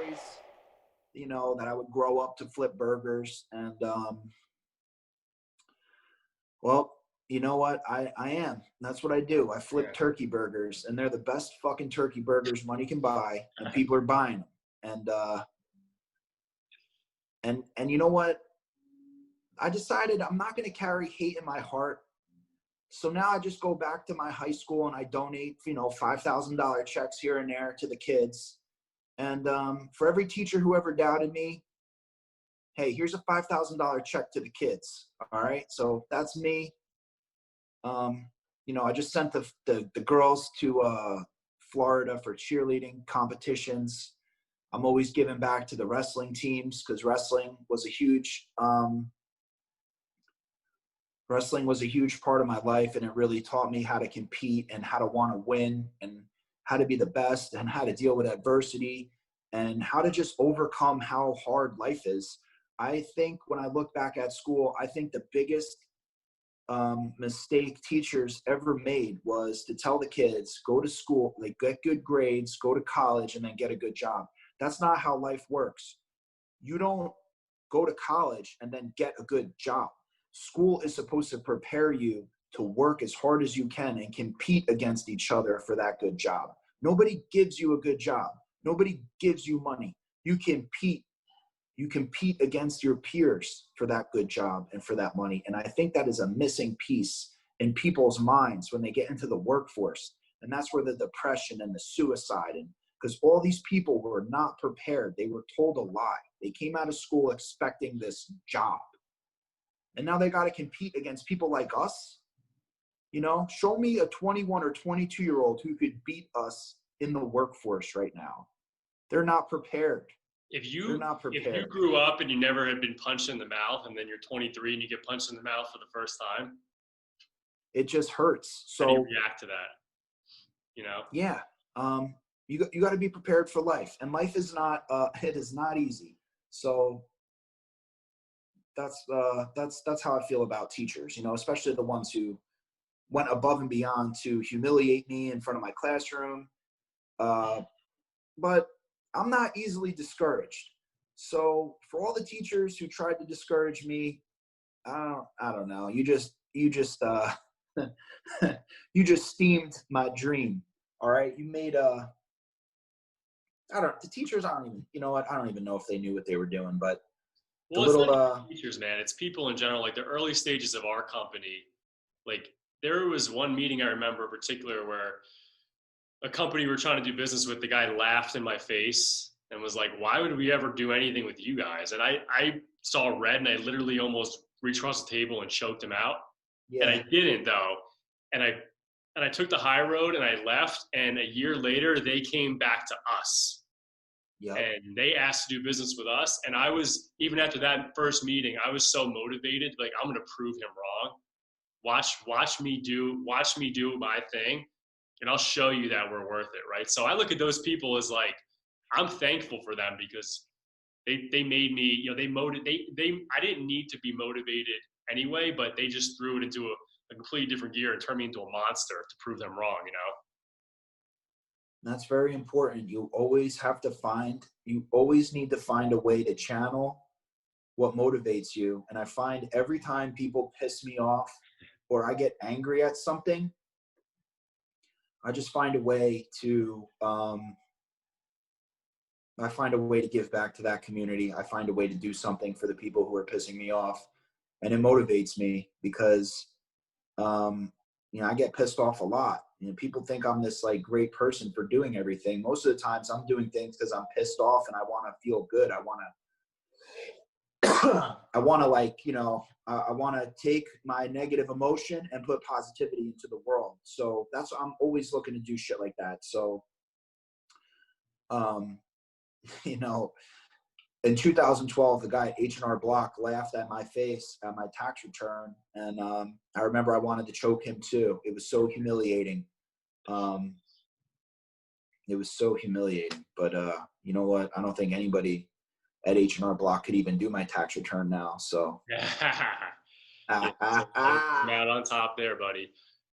stories, you know, that I would grow up to flip burgers. And, well, you know what? I am. That's what I do. I flip turkey burgers, and they're the best fucking turkey burgers money can buy, and people are buying them. And you know what? I decided I'm not going to carry hate in my heart. So now I just go back to my high school and I donate, you know, $5,000 checks here and there to the kids. And for every teacher who ever doubted me, hey, here's a $5,000 check to the kids. All right. So that's me. You know, I just sent the girls to Florida for cheerleading competitions. I'm always giving back to the wrestling teams because wrestling was a huge part of my life, and it really taught me how to compete and how to want to win and how to be the best and how to deal with adversity and how to just overcome how hard life is. I think when I look back at school, I think the biggest mistake teachers ever made was to tell the kids, go to school, like get good grades, go to college, and then get a good job. That's not how life works. You don't go to college and then get a good job. School is supposed to prepare you to work as hard as you can and compete against each other for that good job. Nobody gives you a good job. Nobody gives you money. You compete. You compete against your peers for that good job and for that money. And I think that is a missing piece in people's minds when they get into the workforce. And that's where the depression and the suicide, and because all these people were not prepared. They were told a lie. They came out of school expecting this job. And now they got to compete against people like us. You know, show me a 21 or 22-year-old who could beat us in the workforce right now. They're not prepared. If you grew up and you never had been punched in the mouth, and then you're 23 and you get punched in the mouth for the first time, it just hurts. So how do you react to that? You know? Yeah. You got to be prepared for life, and life is not it is not easy. So that's how I feel about teachers, you know, especially the ones who went above and beyond to humiliate me in front of my classroom. But I'm not easily discouraged. So for all the teachers who tried to discourage me, I don't know. You just you just steamed my dream. All right. You made the teachers, I don't even know if they knew what they were doing, but well, it's not teachers, man. It's people in general. Like the early stages of our company, like there was one meeting I remember in particular where a company we were trying to do business with, the guy laughed in my face and was like, why would we ever do anything with you guys? And I saw red and I literally almost reached across the table and choked him out. Yeah. And I didn't though. And I took the high road and I left. And a year later, they came back to us. Yep. And they asked to do business with us. And I was, even after that first meeting, I was so motivated, like, I'm going to prove him wrong. Watch me do my thing, and I'll show you that we're worth it, right? So I look at those people as like, I'm thankful for them because they made me, you know, I didn't need to be motivated anyway, but they just threw it into a completely different gear and turned me into a monster to prove them wrong, you know? That's very important. You always need to find a way to channel what motivates you. And I find every time people piss me off or I get angry at something, I just find a way to give back to that community. I find a way to do something for the people who are pissing me off, and it motivates me because, I get pissed off a lot. You know, people think I'm this like great person for doing everything. Most of the times I'm doing things because I'm pissed off and I want to feel good. I want to take my negative emotion and put positivity into the world. So I'm always looking to do shit like that. So, in 2012, the guy at H&R Block laughed at my face at my tax return. And I remember I wanted to choke him too. It was so humiliating. But you know what? I don't think anybody at H&R Block could even do my tax return now. So out on top there, buddy.